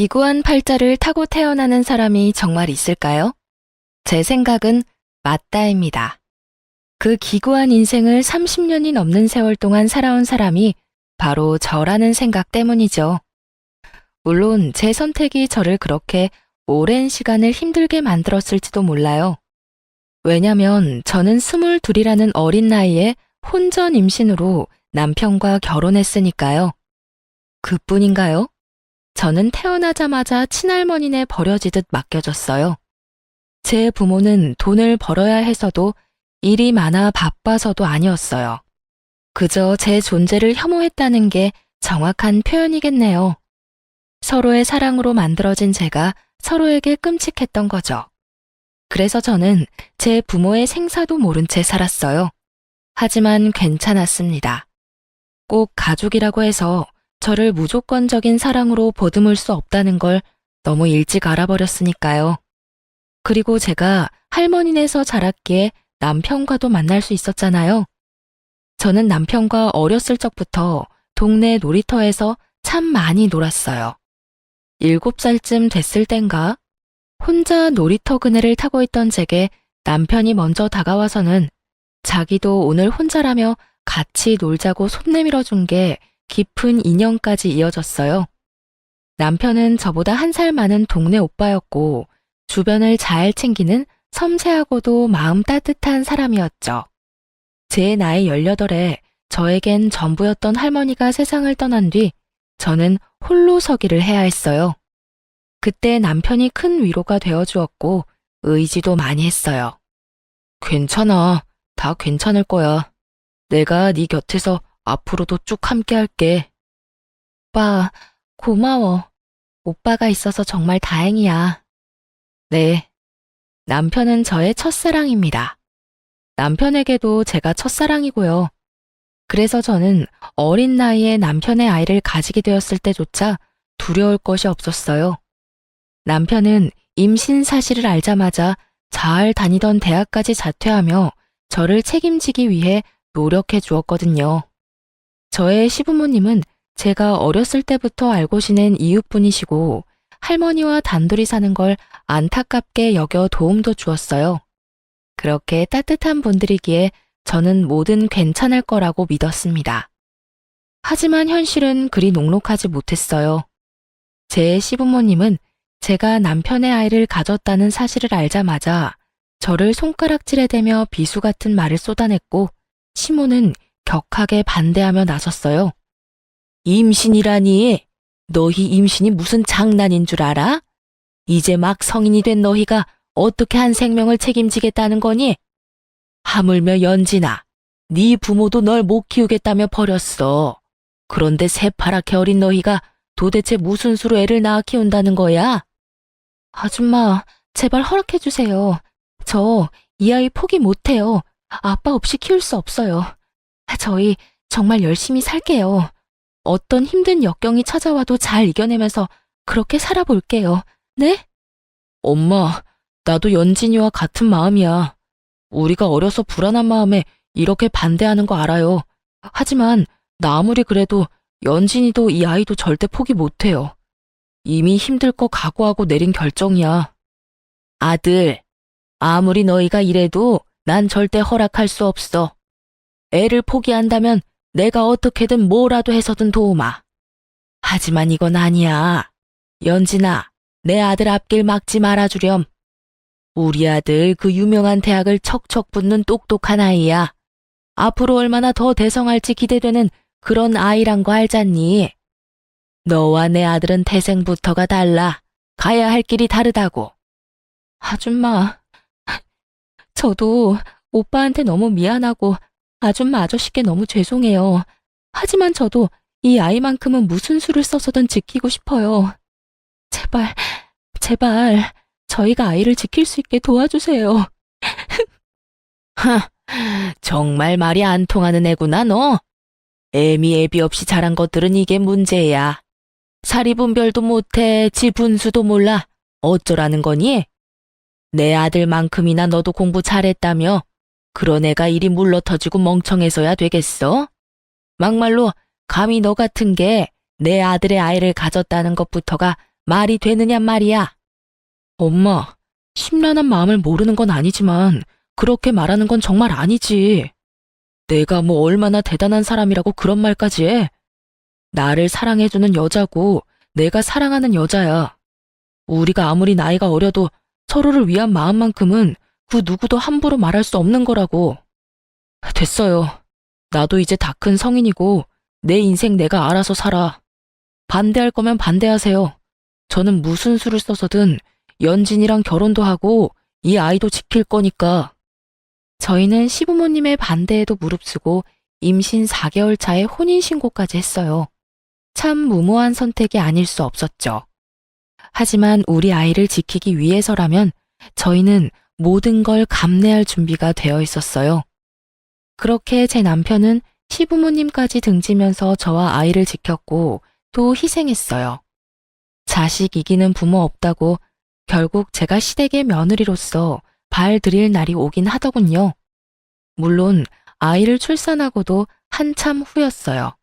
기구한 팔자를 타고 태어나는 사람이 정말 있을까요? 제 생각은 맞다입니다. 그 기구한 인생을 30년이 넘는 세월 동안 살아온 사람이 바로 저라는 생각 때문이죠. 물론 제 선택이 저를 그렇게 오랜 시간을 힘들게 만들었을지도 몰라요. 왜냐면 저는 22이라는 어린 나이에 혼전 임신으로 남편과 결혼했으니까요. 그뿐인가요? 저는 태어나자마자 친할머니네 버려지듯 맡겨졌어요. 제 부모는 돈을 벌어야 해서도 일이 많아 바빠서도 아니었어요. 그저 제 존재를 혐오했다는 게 정확한 표현이겠네요. 서로의 사랑으로 만들어진 제가 서로에게 끔찍했던 거죠. 그래서 저는 제 부모의 생사도 모른 채 살았어요. 하지만 괜찮았습니다. 꼭 가족이라고 해서 저를 무조건적인 사랑으로 보듬을 수 없다는 걸 너무 일찍 알아버렸으니까요. 그리고 제가 할머니네에서 자랐기에 남편과도 만날 수 있었잖아요. 저는 남편과 어렸을 적부터 동네 놀이터에서 참 많이 놀았어요. 7살쯤 됐을 땐가 혼자 놀이터 그네를 타고 있던 제게 남편이 먼저 다가와서는 자기도 오늘 혼자라며 같이 놀자고 손 내밀어 준 게 깊은 인연까지 이어졌어요. 남편은 저보다 1살 많은 동네 오빠였고 주변을 잘 챙기는 섬세하고도 마음 따뜻한 사람이었죠. 제 나이 18에 저에겐 전부였던 할머니가 세상을 떠난 뒤 저는 홀로 서기를 해야 했어요. 그때 남편이 큰 위로가 되어주었고 의지도 많이 했어요. 괜찮아. 다 괜찮을 거야. 내가 네 곁에서 앞으로도 쭉 함께 할게. 오빠, 고마워. 오빠가 있어서 정말 다행이야. 네. 남편은 저의 첫사랑입니다. 남편에게도 제가 첫사랑이고요. 그래서 저는 어린 나이에 남편의 아이를 가지게 되었을 때조차 두려울 것이 없었어요. 남편은 임신 사실을 알자마자 잘 다니던 대학까지 자퇴하며 저를 책임지기 위해 노력해 주었거든요. 저의 시부모님은 제가 어렸을 때부터 알고 지낸 이웃분이시고 할머니와 단둘이 사는 걸 안타깝게 여겨 도움도 주었어요. 그렇게 따뜻한 분들이기에 저는 뭐든 괜찮을 거라고 믿었습니다. 하지만 현실은 그리 녹록하지 못했어요. 제 시부모님은 제가 남편의 아이를 가졌다는 사실을 알자마자 저를 손가락질에 대며 비수 같은 말을 쏟아냈고 시모는 격하게 반대하며 나섰어요. 임신이라니? 너희 임신이 무슨 장난인 줄 알아? 이제 막 성인이 된 너희가 어떻게 한 생명을 책임지겠다는 거니? 하물며 연진아, 네 부모도 널 못 키우겠다며 버렸어. 그런데 새파랗게 어린 너희가 도대체 무슨 수로 애를 낳아 키운다는 거야? 아줌마, 제발 허락해 주세요. 저 이 아이 포기 못해요. 아빠 없이 키울 수 없어요. 저희 정말 열심히 살게요. 어떤 힘든 역경이 찾아와도 잘 이겨내면서 그렇게 살아볼게요. 네? 엄마, 나도 연진이와 같은 마음이야. 우리가 어려서 불안한 마음에 이렇게 반대하는 거 알아요. 하지만 나 아무리 그래도 연진이도 이 아이도 절대 포기 못해요. 이미 힘들 거 각오하고 내린 결정이야. 아들, 아무리 너희가 이래도 난 절대 허락할 수 없어. 애를 포기한다면 내가 어떻게든 뭐라도 해서든 도우마. 하지만 이건 아니야. 연진아, 내 아들 앞길 막지 말아주렴. 우리 아들 그 유명한 대학을 척척 붙는 똑똑한 아이야. 앞으로 얼마나 더 대성할지 기대되는 그런 아이란 거 알잖니? 너와 내 아들은 태생부터가 달라. 가야 할 길이 다르다고. 아줌마, 저도 오빠한테 너무 미안하고 아줌마 아저씨께 너무 죄송해요. 하지만 저도 이 아이만큼은 무슨 수를 써서든 지키고 싶어요. 제발, 제발 저희가 아이를 지킬 수 있게 도와주세요. 정말 말이 안 통하는 애구나 너. 애미 없이 자란 것들은 이게 문제야. 사리분별도 못해 지 분수도 몰라. 어쩌라는 거니? 내 아들만큼이나 너도 공부 잘했다며 그런 애가 이리 물러터지고 멍청해서야 되겠어? 막말로 감히 너 같은 게 내 아들의 아이를 가졌다는 것부터가 말이 되느냐 말이야. 엄마, 심란한 마음을 모르는 건 아니지만 그렇게 말하는 건 정말 아니지. 내가 뭐 얼마나 대단한 사람이라고 그런 말까지 해? 나를 사랑해주는 여자고 내가 사랑하는 여자야. 우리가 아무리 나이가 어려도 서로를 위한 마음만큼은 그 누구도 함부로 말할 수 없는 거라고. 됐어요. 나도 이제 다 큰 성인이고 내 인생 내가 알아서 살아. 반대할 거면 반대하세요. 저는 무슨 수를 써서든 연진이랑 결혼도 하고 이 아이도 지킬 거니까. 저희는 시부모님의 반대에도 무릅쓰고 임신 4개월 차에 혼인신고까지 했어요. 참 무모한 선택이 아닐 수 없었죠. 하지만 우리 아이를 지키기 위해서라면 저희는 모든 걸 감내할 준비가 되어 있었어요. 그렇게 제 남편은 시부모님까지 등지면서 저와 아이를 지켰고 또 희생했어요. 자식 이기는 부모 없다고 결국 제가 시댁의 며느리로서 발 들일 날이 오긴 하더군요. 물론 아이를 출산하고도 한참 후였어요.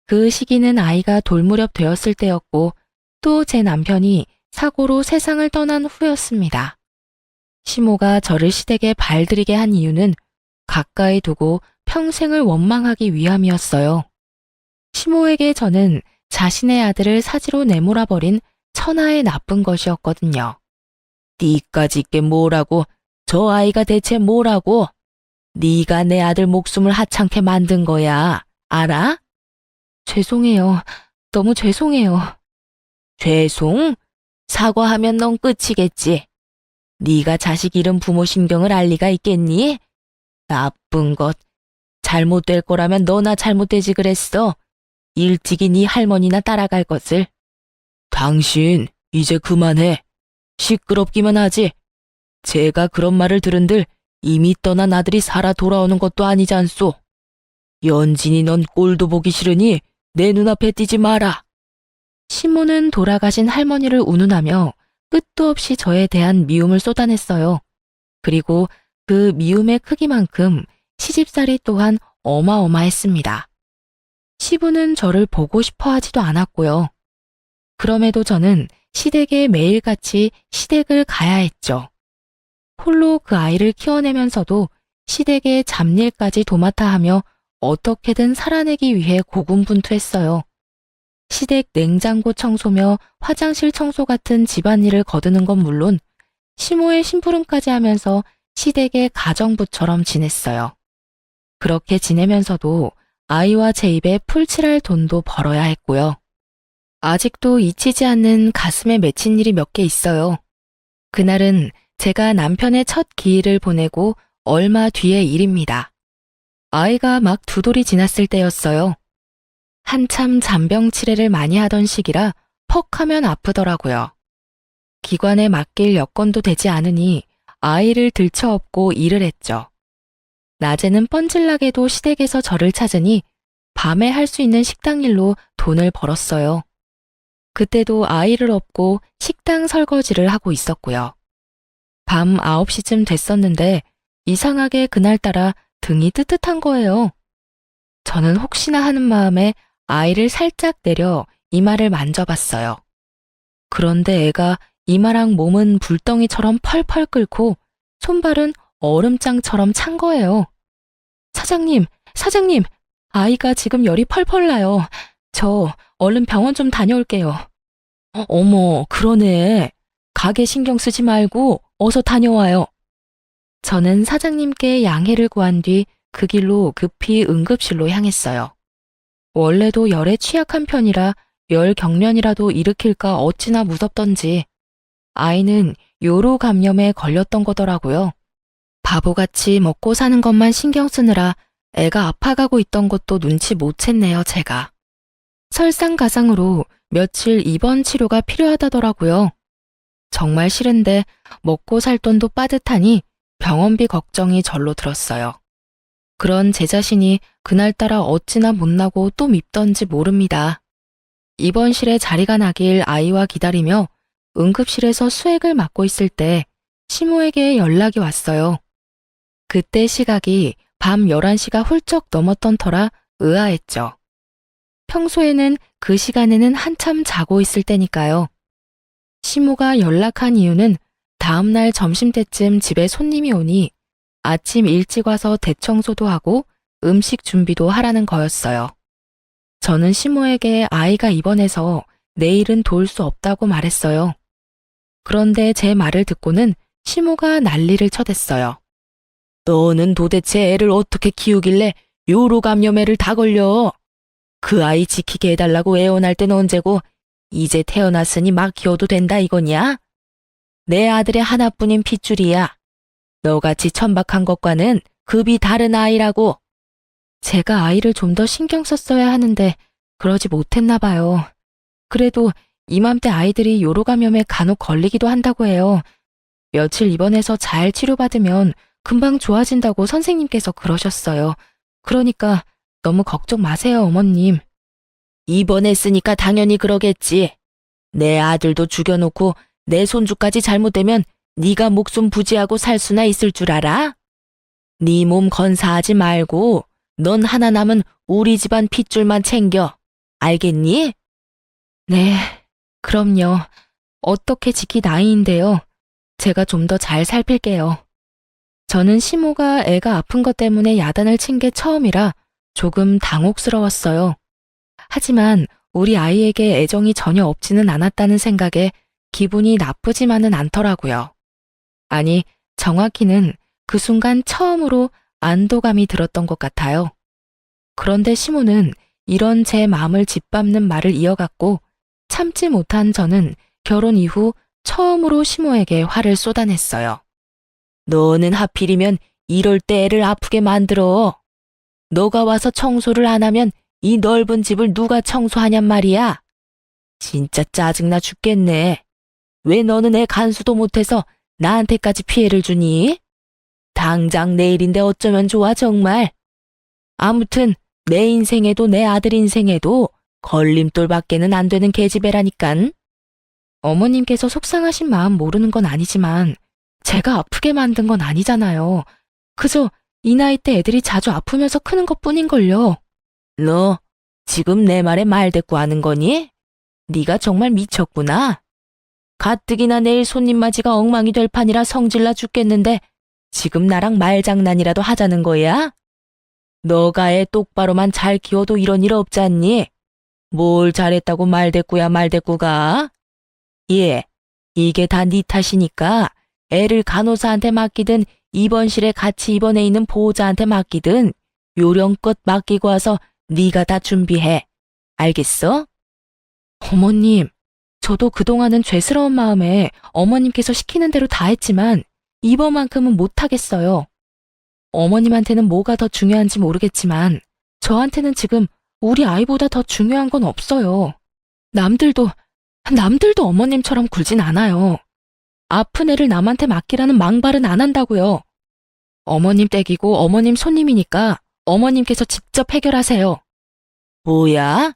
그 시기는 아이가 돌무렵 되었을 때였고 또 제 남편이 사고로 세상을 떠난 후였습니다. 시모가 저를 시댁에 발들이게 한 이유는 가까이 두고 평생을 원망하기 위함이었어요. 시모에게 저는 자신의 아들을 사지로 내몰아버린 천하의 나쁜 것이었거든요. 니까짓 게 뭐라고? 저 아이가 대체 뭐라고? 네가 내 아들 목숨을 하찮게 만든 거야. 알아? 죄송해요. 너무 죄송해요. 죄송? 사과하면 넌 끝이겠지. 네가 자식 잃은 부모 심경을 알 리가 있겠니? 나쁜 것. 잘못될 거라면 너나 잘못되지 그랬어. 일찍이 네 할머니나 따라갈 것을. 당신 이제 그만해. 시끄럽기만 하지. 제가 그런 말을 들은들 이미 떠난 아들이 살아 돌아오는 것도 아니지 않소. 연진이 넌 꼴도 보기 싫으니 내 눈앞에 띄지 마라. 시모는 돌아가신 할머니를 운운하며 끝도 없이 저에 대한 미움을 쏟아냈어요. 그리고 그 미움의 크기만큼 시집살이 또한 어마어마했습니다. 시부는 저를 보고 싶어 하지도 않았고요. 그럼에도 저는 시댁에 매일같이 시댁을 가야 했죠. 홀로 그 아이를 키워내면서도 시댁의 잡일까지 도맡아 하며 어떻게든 살아내기 위해 고군분투했어요. 시댁 냉장고 청소며 화장실 청소 같은 집안일을 거두는 건 물론 시모의 심부름까지 하면서 시댁의 가정부처럼 지냈어요. 그렇게 지내면서도 아이와 제 입에 풀칠할 돈도 벌어야 했고요. 아직도 잊히지 않는 가슴에 맺힌 일이 몇 개 있어요. 그날은 제가 남편의 첫 기일을 보내고 얼마 뒤의 일입니다. 아이가 막 2돌이 지났을 때였어요. 한참 잔병 치레를 많이 하던 시기라 퍽 하면 아프더라고요. 기관에 맡길 여건도 되지 않으니 아이를 들쳐업고 일을 했죠. 낮에는 뻔질나게도 시댁에서 저를 찾으니 밤에 할 수 있는 식당 일로 돈을 벌었어요. 그때도 아이를 업고 식당 설거지를 하고 있었고요. 밤 9시쯤 됐었는데 이상하게 그날따라 등이 뜨뜻한 거예요. 저는 혹시나 하는 마음에 아이를 살짝 내려 이마를 만져봤어요. 그런데 애가 이마랑 몸은 불덩이처럼 펄펄 끓고 손발은 얼음장처럼 찬 거예요. 사장님, 아이가 지금 열이 펄펄 나요. 저 얼른 병원 좀 다녀올게요. 어머, 그러네. 가게 신경 쓰지 말고 어서 다녀와요. 저는 사장님께 양해를 구한 뒤 그 길로 급히 응급실로 향했어요. 원래도 열에 취약한 편이라 열 경련이라도 일으킬까 어찌나 무섭던지 아이는 요로 감염에 걸렸던 거더라고요. 바보같이 먹고 사는 것만 신경 쓰느라 애가 아파가고 있던 것도 눈치 못 챘네요, 제가. 설상가상으로 며칠 입원 치료가 필요하다더라고요. 정말 싫은데 먹고 살 돈도 빠듯하니 병원비 걱정이 절로 들었어요. 그런 제 자신이 그날따라 어찌나 못나고 또 밉던지 모릅니다. 입원실에 자리가 나길 아이와 기다리며 응급실에서 수액을 맞고 있을 때 시모에게 연락이 왔어요. 그때 시각이 밤 11시가 훌쩍 넘었던 터라 의아했죠. 평소에는 그 시간에는 한참 자고 있을 때니까요. 시모가 연락한 이유는 다음날 점심때쯤 집에 손님이 오니 아침 일찍 와서 대청소도 하고 음식 준비도 하라는 거였어요. 저는 시모에게 아이가 입원해서 내일은 도울 수 없다고 말했어요. 그런데 제 말을 듣고는 시모가 난리를 쳐댔어요. 너는 도대체 애를 어떻게 키우길래 요로 감염애를 다 걸려? 그 아이 지키게 해달라고 애원할 땐 언제고 이제 태어났으니 막 키워도 된다 이거냐? 내 아들의 하나뿐인 핏줄이야. 너같이 천박한 것과는 급이 다른 아이라고. 제가 아이를 좀 더 신경 썼어야 하는데 그러지 못했나 봐요. 그래도 이맘때 아이들이 요로 감염에 간혹 걸리기도 한다고 해요. 며칠 입원해서 잘 치료받으면 금방 좋아진다고 선생님께서 그러셨어요. 그러니까 너무 걱정 마세요, 어머님. 입원했으니까 당연히 그러겠지. 내 아들도 죽여놓고 내 손주까지 잘못되면 네가 목숨 부지하고 살 수나 있을 줄 알아? 네 몸 건사하지 말고 넌 하나 남은 우리 집안 핏줄만 챙겨. 알겠니? 네, 그럼요. 어떻게 지키 나이인데요. 제가 좀 더 잘 살필게요. 저는 시모가 애가 아픈 것 때문에 야단을 친 게 처음이라 조금 당혹스러웠어요. 하지만 우리 아이에게 애정이 전혀 없지는 않았다는 생각에 기분이 나쁘지만은 않더라고요. 아니, 정확히는 그 순간 처음으로 안도감이 들었던 것 같아요. 그런데 시모는 이런 제 마음을 짓밟는 말을 이어갔고 참지 못한 저는 결혼 이후 처음으로 시모에게 화를 쏟아냈어요. 너는 하필이면 이럴 때 애를 아프게 만들어. 너가 와서 청소를 안 하면 이 넓은 집을 누가 청소하냔 말이야. 진짜 짜증나 죽겠네. 왜 너는 애 간수도 못해서 나한테까지 피해를 주니? 당장 내일인데 어쩌면 좋아 정말. 아무튼 내 인생에도 내 아들 인생에도 걸림돌밖에는 안 되는 계집애라니깐. 어머님께서 속상하신 마음 모르는 건 아니지만 제가 아프게 만든 건 아니잖아요. 그저 이 나이 때 애들이 자주 아프면서 크는 것뿐인걸요. 너 지금 내 말에 말대꾸하는 거니? 네가 정말 미쳤구나. 가뜩이나 내일 손님 맞이가 엉망이 될 판이라 성질나 죽겠는데 지금 나랑 말장난이라도 하자는 거야? 너가 애 똑바로만 잘 키워도 이런 일 없지 않니? 뭘 잘했다고 말대꾸야 말대꾸가? 예, 이게 다 네 탓이니까 애를 간호사한테 맡기든 입원실에 같이 입원해 있는 보호자한테 맡기든 요령껏 맡기고 와서 네가 다 준비해. 알겠어? 어머님, 저도 그동안은 죄스러운 마음에 어머님께서 시키는 대로 다 했지만 이번만큼은 못하겠어요. 어머님한테는 뭐가 더 중요한지 모르겠지만 저한테는 지금 우리 아이보다 더 중요한 건 없어요. 남들도 어머님처럼 굴진 않아요. 아픈 애를 남한테 맡기라는 망발은 안 한다고요. 어머님 댁이고 어머님 손님이니까 어머님께서 직접 해결하세요. 뭐야?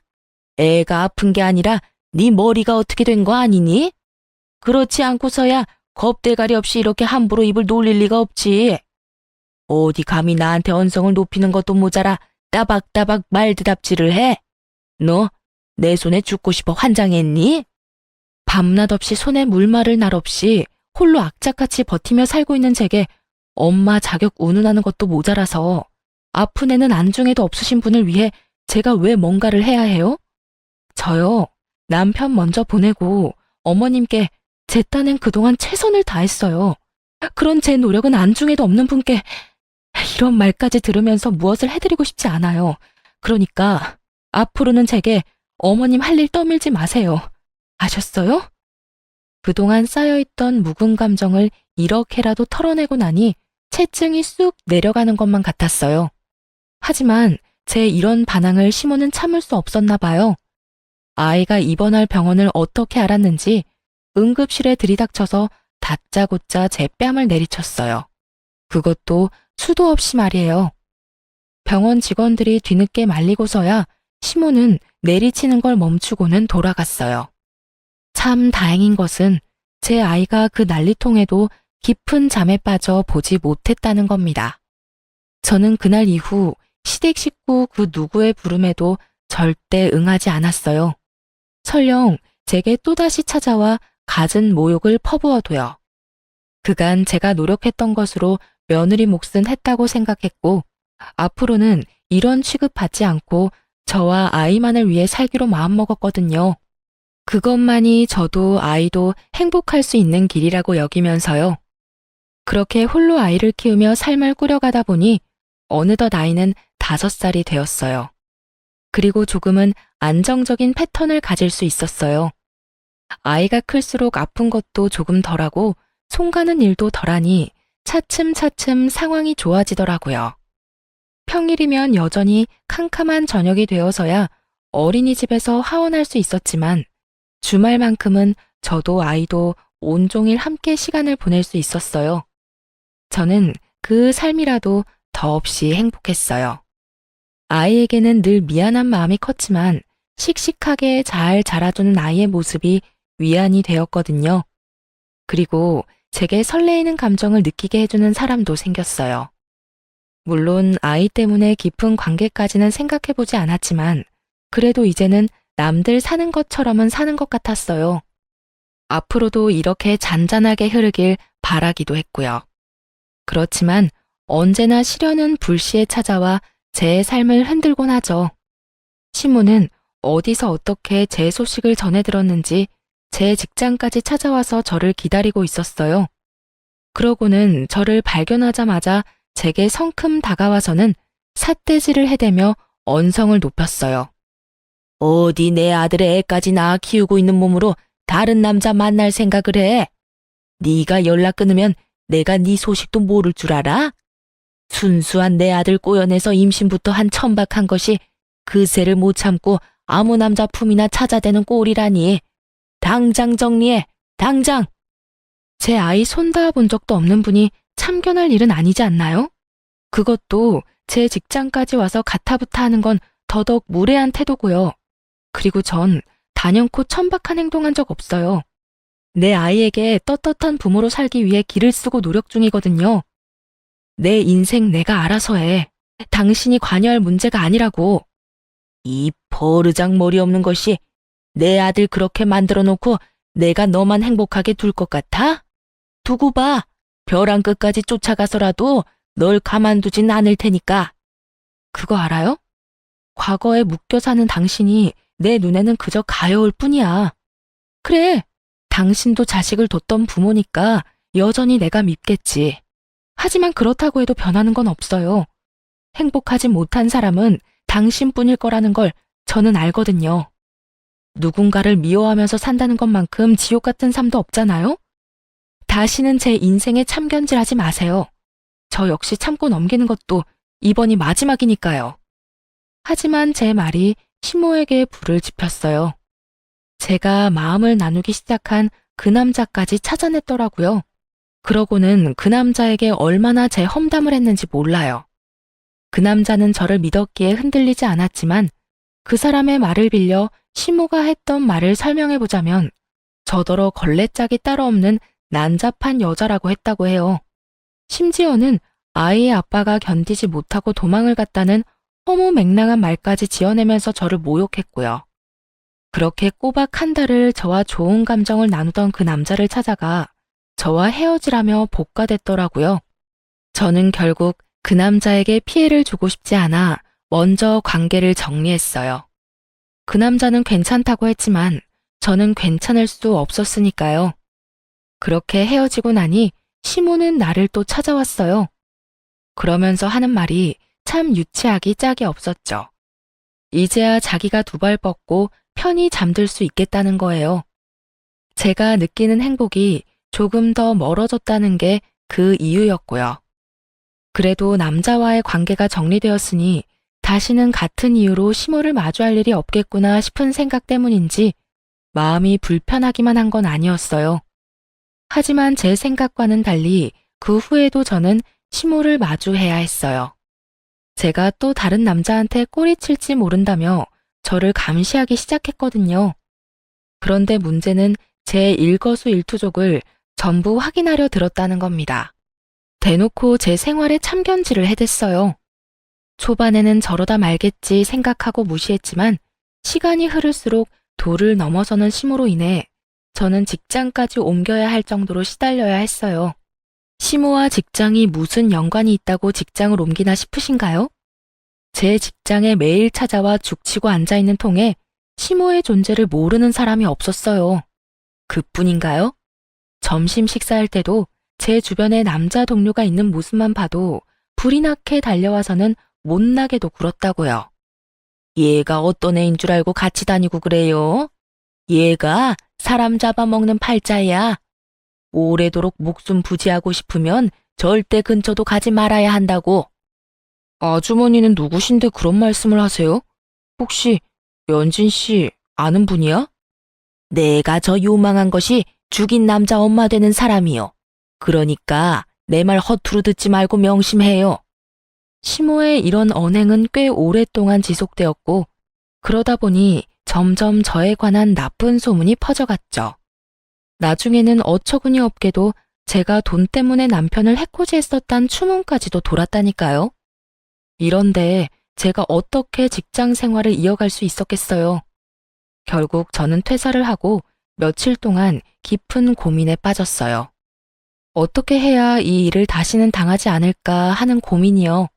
애가 아픈 게 아니라 네 머리가 어떻게 된 거 아니니? 그렇지 않고서야 겁대가리 없이 이렇게 함부로 입을 놀릴 리가 없지. 어디 감히 나한테 언성을 높이는 것도 모자라 따박따박 말대답질을 해? 너 내 손에 죽고 싶어 환장했니? 밤낮 없이 손에 물 마를 날 없이 홀로 악착같이 버티며 살고 있는 제게 엄마 자격 운운하는 것도 모자라서 아픈 애는 안중에도 없으신 분을 위해 제가 왜 뭔가를 해야 해요? 저요, 남편 먼저 보내고 어머님께 제 딴엔 그동안 최선을 다했어요. 그런 제 노력은 안중에도 없는 분께 이런 말까지 들으면서 무엇을 해드리고 싶지 않아요. 그러니까 앞으로는 제게 어머님 할 일 떠밀지 마세요. 아셨어요? 그동안 쌓여있던 묵은 감정을 이렇게라도 털어내고 나니 체증이 쑥 내려가는 것만 같았어요. 하지만 제 이런 반항을 시모는 참을 수 없었나 봐요. 아이가 입원할 병원을 어떻게 알았는지 응급실에 들이닥쳐서 다짜고짜 제 뺨을 내리쳤어요. 그것도 수도 없이 말이에요. 병원 직원들이 뒤늦게 말리고서야 시모는 내리치는 걸 멈추고는 돌아갔어요. 참 다행인 것은 제 아이가 그 난리통에도 깊은 잠에 빠져 보지 못했다는 겁니다. 저는 그날 이후 시댁 식구 그 누구의 부름에도 절대 응하지 않았어요. 설령 제게 또다시 찾아와 갖은 모욕을 퍼부어도요. 그간 제가 노력했던 것으로 며느리 몫은 했다고 생각했고, 앞으로는 이런 취급받지 않고 저와 아이만을 위해 살기로 마음먹었거든요. 그것만이 저도 아이도 행복할 수 있는 길이라고 여기면서요. 그렇게 홀로 아이를 키우며 삶을 꾸려가다 보니 어느덧 아이는 5살이 되었어요. 그리고 조금은 안정적인 패턴을 가질 수 있었어요. 아이가 클수록 아픈 것도 조금 덜하고 손 가는 일도 덜하니 차츰차츰 상황이 좋아지더라고요. 평일이면 여전히 캄캄한 저녁이 되어서야 어린이집에서 하원할 수 있었지만 주말만큼은 저도 아이도 온종일 함께 시간을 보낼 수 있었어요. 저는 그 삶이라도 더없이 행복했어요. 아이에게는 늘 미안한 마음이 컸지만 씩씩하게 잘 자라주는 아이의 모습이 위안이 되었거든요. 그리고 제게 설레이는 감정을 느끼게 해주는 사람도 생겼어요. 물론 아이 때문에 깊은 관계까지는 생각해보지 않았지만 그래도 이제는 남들 사는 것처럼은 사는 것 같았어요. 앞으로도 이렇게 잔잔하게 흐르길 바라기도 했고요. 그렇지만 언제나 시련은 불시에 찾아와 제 삶을 흔들곤 하죠. 시모는 어디서 어떻게 제 소식을 전해 들었는지 제 직장까지 찾아와서 저를 기다리고 있었어요. 그러고는 저를 발견하자마자 제게 성큼 다가와서는 삿대질을 해대며 언성을 높였어요. 어디 내 아들의 애까지 낳아 키우고 있는 몸으로 다른 남자 만날 생각을 해? 네가 연락 끊으면 내가 네 소식도 모를 줄 알아? 순수한 내 아들 꼬여내서 임신부터 한 천박한 것이 그새를 못 참고 아무 남자 품이나 찾아대는 꼴이라니. 당장 정리해, 당장! 제 아이 손 닿아본 적도 없는 분이 참견할 일은 아니지 않나요? 그것도 제 직장까지 와서 가타부타 하는 건 더더욱 무례한 태도고요. 그리고 전 단연코 천박한 행동한 적 없어요. 내 아이에게 떳떳한 부모로 살기 위해 기를 쓰고 노력 중이거든요. 내 인생 내가 알아서 해. 당신이 관여할 문제가 아니라고. 이 버르장 머리 없는 것이 내 아들 그렇게 만들어 놓고 내가 너만 행복하게 둘 것 같아? 두고 봐. 벼랑 끝까지 쫓아가서라도 널 가만두진 않을 테니까. 그거 알아요? 과거에 묶여 사는 당신이 내 눈에는 그저 가여울 뿐이야. 그래, 당신도 자식을 뒀던 부모니까 여전히 내가 밉겠지. 하지만 그렇다고 해도 변하는 건 없어요. 행복하지 못한 사람은 당신뿐일 거라는 걸 저는 알거든요. 누군가를 미워하면서 산다는 것만큼 지옥 같은 삶도 없잖아요? 다시는 제 인생에 참견질하지 마세요. 저 역시 참고 넘기는 것도 이번이 마지막이니까요. 하지만 제 말이 시모에게 불을 지폈어요. 제가 마음을 나누기 시작한 그 남자까지 찾아냈더라고요. 그러고는 그 남자에게 얼마나 제 험담을 했는지 몰라요. 그 남자는 저를 믿었기에 흔들리지 않았지만 그 사람의 말을 빌려 시모가 했던 말을 설명해보자면 저더러 걸레짝이 따로 없는 난잡한 여자라고 했다고 해요. 심지어는 아이의 아빠가 견디지 못하고 도망을 갔다는 허무맹랑한 말까지 지어내면서 저를 모욕했고요. 그렇게 꼬박 한 달을 저와 좋은 감정을 나누던 그 남자를 찾아가 저와 헤어지라며 복가됐더라고요. 저는 결국 그 남자에게 피해를 주고 싶지 않아 먼저 관계를 정리했어요. 그 남자는 괜찮다고 했지만 저는 괜찮을 수 없었으니까요. 그렇게 헤어지고 나니 시모는 나를 또 찾아왔어요. 그러면서 하는 말이 참 유치하기 짝이 없었죠. 이제야 자기가 두 발 뻗고 편히 잠들 수 있겠다는 거예요. 제가 느끼는 행복이 조금 더 멀어졌다는 게 그 이유였고요. 그래도 남자와의 관계가 정리되었으니 다시는 같은 이유로 시모를 마주할 일이 없겠구나 싶은 생각 때문인지 마음이 불편하기만 한 건 아니었어요. 하지만 제 생각과는 달리 그 후에도 저는 시모를 마주해야 했어요. 제가 또 다른 남자한테 꼬리칠지 모른다며 저를 감시하기 시작했거든요. 그런데 문제는 제 일거수일투족을 전부 확인하려 들었다는 겁니다. 대놓고 제 생활에 참견질을 해댔어요. 초반에는 저러다 말겠지 생각하고 무시했지만 시간이 흐를수록 도를 넘어서는 시모로 인해 저는 직장까지 옮겨야 할 정도로 시달려야 했어요. 시모와 직장이 무슨 연관이 있다고 직장을 옮기나 싶으신가요? 제 직장에 매일 찾아와 죽치고 앉아있는 통에 시모의 존재를 모르는 사람이 없었어요. 그뿐인가요? 점심 식사할 때도 제 주변에 남자 동료가 있는 모습만 봐도 불이 나게 달려와서는 못나게도 굴었다고요. 얘가 어떤 애인 줄 알고 같이 다니고 그래요? 얘가 사람 잡아먹는 팔자야. 오래도록 목숨 부지하고 싶으면 절대 근처도 가지 말아야 한다고. 아주머니는 누구신데 그런 말씀을 하세요? 혹시 연진 씨 아는 분이야? 내가 저 요망한 것이 죽인 남자 엄마 되는 사람이요. 그러니까 내 말 허투루 듣지 말고 명심해요. 시모의 이런 언행은 꽤 오랫동안 지속되었고 그러다 보니 점점 저에 관한 나쁜 소문이 퍼져갔죠. 나중에는 어처구니 없게도 제가 돈 때문에 남편을 해코지했었단 추문까지도 돌았다니까요. 이런데 제가 어떻게 직장 생활을 이어갈 수 있었겠어요. 결국 저는 퇴사를 하고 며칠 동안 깊은 고민에 빠졌어요. 어떻게 해야 이 일을 다시는 당하지 않을까 하는 고민이요.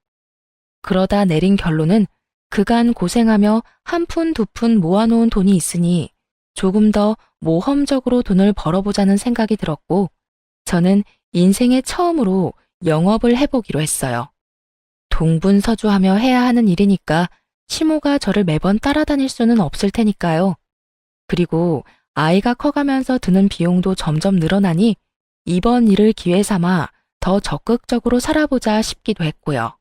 그러다 내린 결론은 그간 고생하며 한 푼 두 푼 모아놓은 돈이 있으니 조금 더 모험적으로 돈을 벌어보자는 생각이 들었고 저는 인생의 처음으로 영업을 해보기로 했어요. 동분서주하며 해야 하는 일이니까 시모가 저를 매번 따라다닐 수는 없을 테니까요. 그리고 아이가 커가면서 드는 비용도 점점 늘어나니 이번 일을 기회 삼아 더 적극적으로 살아보자 싶기도 했고요.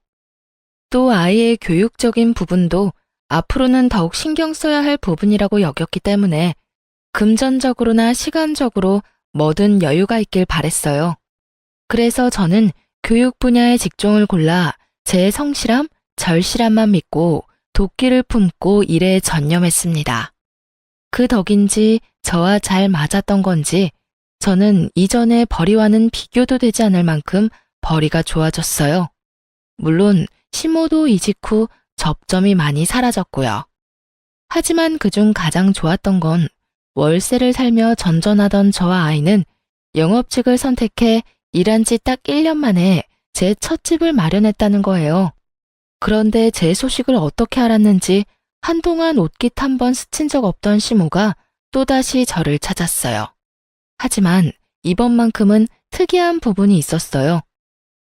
또 아이의 교육적인 부분도 앞으로는 더욱 신경 써야 할 부분이라고 여겼기 때문에 금전적으로나 시간적으로 뭐든 여유가 있길 바랬어요. 그래서 저는 교육 분야의 직종을 골라 제 성실함, 절실함만 믿고 도끼를 품고 일에 전념했습니다. 그 덕인지 저와 잘 맞았던 건지 저는 이전의 벌이와는 비교도 되지 않을 만큼 벌이가 좋아졌어요. 물론 시모도 이직 후 접점이 많이 사라졌고요. 하지만 그중 가장 좋았던 건 월세를 살며 전전하던 저와 아이는 영업직을 선택해 일한 지 딱 1년 만에 제 첫 집을 마련했다는 거예요. 그런데 제 소식을 어떻게 알았는지 한동안 옷깃 한 번 스친 적 없던 시모가 또다시 저를 찾았어요. 하지만 이번만큼은 특이한 부분이 있었어요.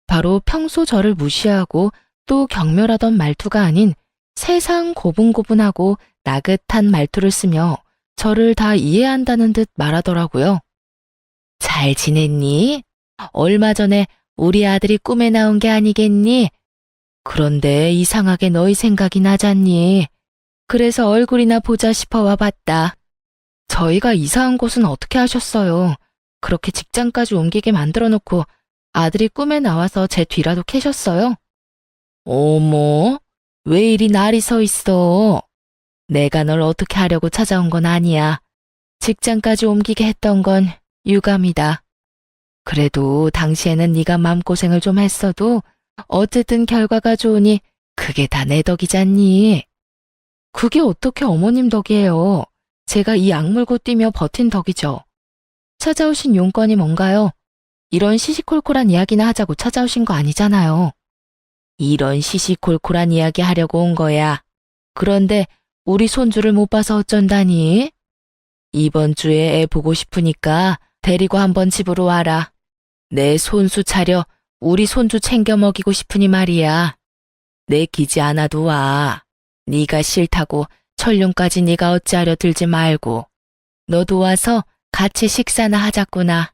바로 평소 저를 무시하고 또 경멸하던 말투가 아닌 세상 고분고분하고 나긋한 말투를 쓰며 저를 다 이해한다는 듯 말하더라고요. 잘 지냈니? 얼마 전에 우리 아들이 꿈에 나온 게 아니겠니? 그런데 이상하게 너희 생각이 나잖니? 그래서 얼굴이나 보자 싶어 와봤다. 저희가 이사한 곳은 어떻게 하셨어요? 그렇게 직장까지 옮기게 만들어 놓고 아들이 꿈에 나와서 제 뒤라도 캐셨어요? 어머, 왜 이리 날이 서 있어? 내가 널 어떻게 하려고 찾아온 건 아니야. 직장까지 옮기게 했던 건 유감이다. 그래도 당시에는 네가 마음고생을 좀 했어도 어쨌든 결과가 좋으니 그게 다 내 덕이잖니. 그게 어떻게 어머님 덕이에요. 제가 이 악물고 뛰며 버틴 덕이죠. 찾아오신 용건이 뭔가요? 이런 시시콜콜한 이야기나 하자고 찾아오신 거 아니잖아요. 이런 시시콜콜한 이야기 하려고 온 거야. 그런데 우리 손주를 못 봐서 어쩐다니? 이번 주에 애 보고 싶으니까 데리고 한번 집으로 와라. 내 손수 차려 우리 손주 챙겨 먹이고 싶으니 말이야. 내키지 않아도 와. 네가 싫다고 천륜까지 네가 어찌하려 들지 말고. 너도 와서 같이 식사나 하자꾸나.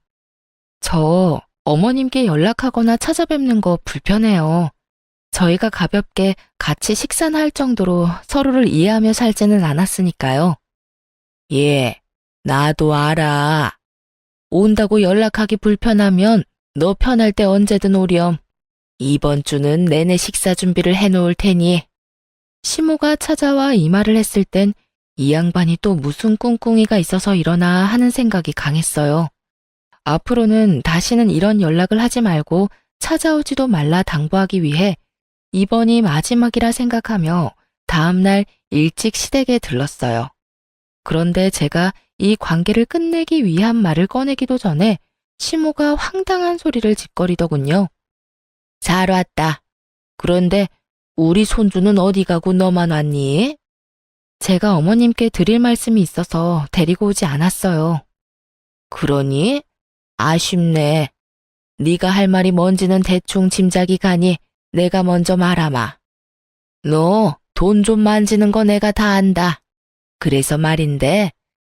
저 어머님께 연락하거나 찾아뵙는 거 불편해요. 저희가 가볍게 같이 식사나 할 정도로 서로를 이해하며 살지는 않았으니까요. 예, 나도 알아. 온다고 연락하기 불편하면 너 편할 때 언제든 오렴. 이번 주는 내내 식사 준비를 해놓을 테니. 시모가 찾아와 이 말을 했을 땐 이 양반이 또 무슨 꿍꿍이가 있어서 이러나 하는 생각이 강했어요. 앞으로는 다시는 이런 연락을 하지 말고 찾아오지도 말라 당부하기 위해 이번이 마지막이라 생각하며 다음날 일찍 시댁에 들렀어요. 그런데 제가 이 관계를 끝내기 위한 말을 꺼내기도 전에 시모가 황당한 소리를 짓거리더군요. 잘 왔다. 그런데 우리 손주는 어디 가고 너만 왔니? 제가 어머님께 드릴 말씀이 있어서 데리고 오지 않았어요. 그러니? 아쉽네. 네가 할 말이 뭔지는 대충 짐작이 가니 내가 먼저 말하마. 너 돈 좀 만지는 거 내가 다 안다. 그래서 말인데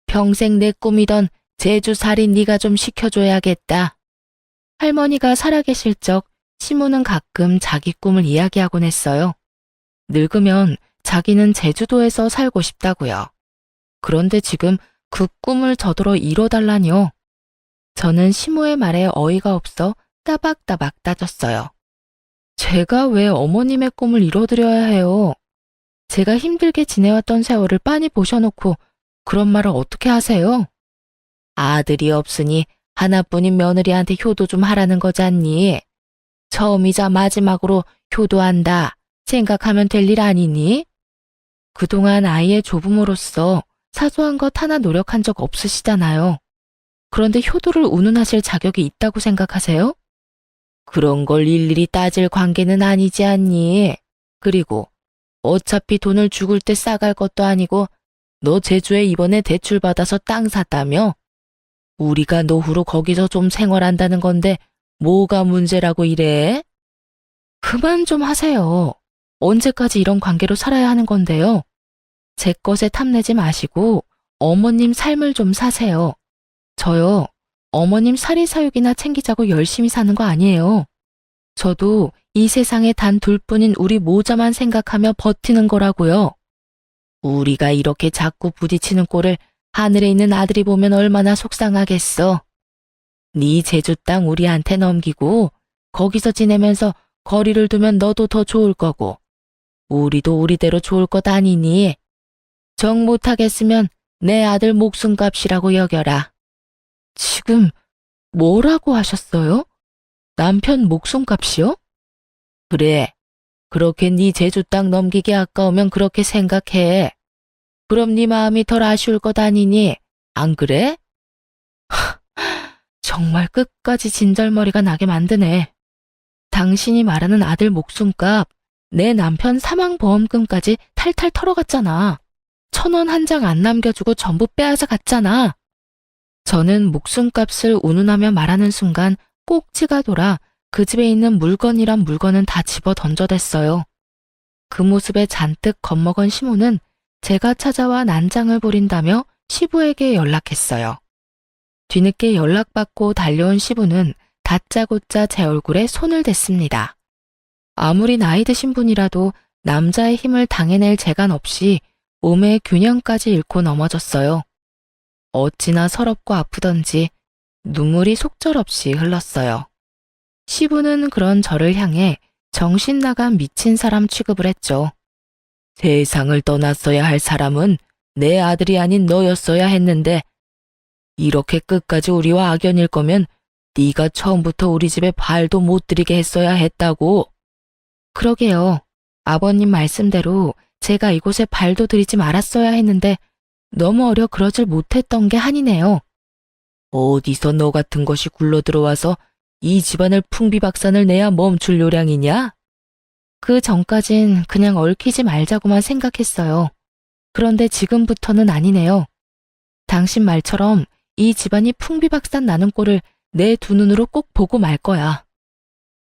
평생 내 꿈이던 제주살이 네가 좀 시켜줘야겠다. 할머니가 살아계실 적 시모는 가끔 자기 꿈을 이야기하곤 했어요. 늙으면 자기는 제주도에서 살고 싶다고요. 그런데 지금 그 꿈을 저더러 이뤄달라뇨. 저는 시모의 말에 어이가 없어 따박따박 따졌어요. 제가 왜 어머님의 꿈을 이뤄드려야 해요? 제가 힘들게 지내왔던 세월을 빤히 보셔놓고 그런 말을 어떻게 하세요? 아들이 없으니 하나뿐인 며느리한테 효도 좀 하라는 거잖니. 처음이자 마지막으로 효도한다 생각하면 될 일 아니니? 그동안 아이의 조부모로서 사소한 것 하나 노력한 적 없으시잖아요. 그런데 효도를 운운하실 자격이 있다고 생각하세요? 그런 걸 일일이 따질 관계는 아니지 않니? 그리고 어차피 돈을 죽을 때 싸갈 것도 아니고 너 제주에 이번에 대출 받아서 땅 샀다며? 우리가 노후로 거기서 좀 생활한다는 건데 뭐가 문제라고 이래? 그만 좀 하세요. 언제까지 이런 관계로 살아야 하는 건데요? 제 것에 탐내지 마시고 어머님 삶을 좀 사세요. 저요, 어머님 사리사욕이나 챙기자고 열심히 사는 거 아니에요. 저도 이 세상에 단 둘뿐인 우리 모자만 생각하며 버티는 거라고요. 우리가 이렇게 자꾸 부딪히는 꼴을 하늘에 있는 아들이 보면 얼마나 속상하겠어. 네 제주 땅 우리한테 넘기고 거기서 지내면서 거리를 두면 너도 더 좋을 거고 우리도 우리대로 좋을 것 아니니. 정 못하겠으면 내 아들 목숨값이라고 여겨라. 지금 뭐라고 하셨어요? 남편 목숨값이요? 그래. 그렇게 네 제주 땅 넘기기 아까우면 그렇게 생각해. 그럼 네 마음이 덜 아쉬울 것 아니니? 안 그래? 정말 끝까지 진절머리가 나게 만드네. 당신이 말하는 아들 목숨값, 내 남편 사망보험금까지 탈탈 털어갔잖아. 1,000원 한 장 안 남겨주고 전부 빼앗아 갔잖아. 저는 목숨값을 운운하며 말하는 순간 꼭지가 돌아 그 집에 있는 물건이란 물건은 다 집어 던져댔어요. 그 모습에 잔뜩 겁먹은 시모는 제가 찾아와 난장을 부린다며 시부에게 연락했어요. 뒤늦게 연락받고 달려온 시부는 다짜고짜 제 얼굴에 손을 댔습니다. 아무리 나이 드신 분이라도 남자의 힘을 당해낼 재간 없이 몸의 균형까지 잃고 넘어졌어요. 어찌나 서럽고 아프던지 눈물이 속절없이 흘렀어요. 시부는 그런 저를 향해 정신 나간 미친 사람 취급을 했죠. 세상을 떠났어야 할 사람은 내 아들이 아닌 너였어야 했는데 이렇게 끝까지 우리와 악연일 거면 네가 처음부터 우리 집에 발도 못 들이게 했어야 했다고. 그러게요. 아버님 말씀대로 제가 이곳에 발도 들이지 말았어야 했는데 너무 어려 그러질 못했던 게 한이네요. 어디서 너 같은 것이 굴러 들어와서 이 집안을 풍비박산을 내야 멈출 요량이냐? 그 전까진 그냥 얽히지 말자고만 생각했어요. 그런데 지금부터는 아니네요. 당신 말처럼 이 집안이 풍비박산 나는 꼴을 내 두 눈으로 꼭 보고 말 거야.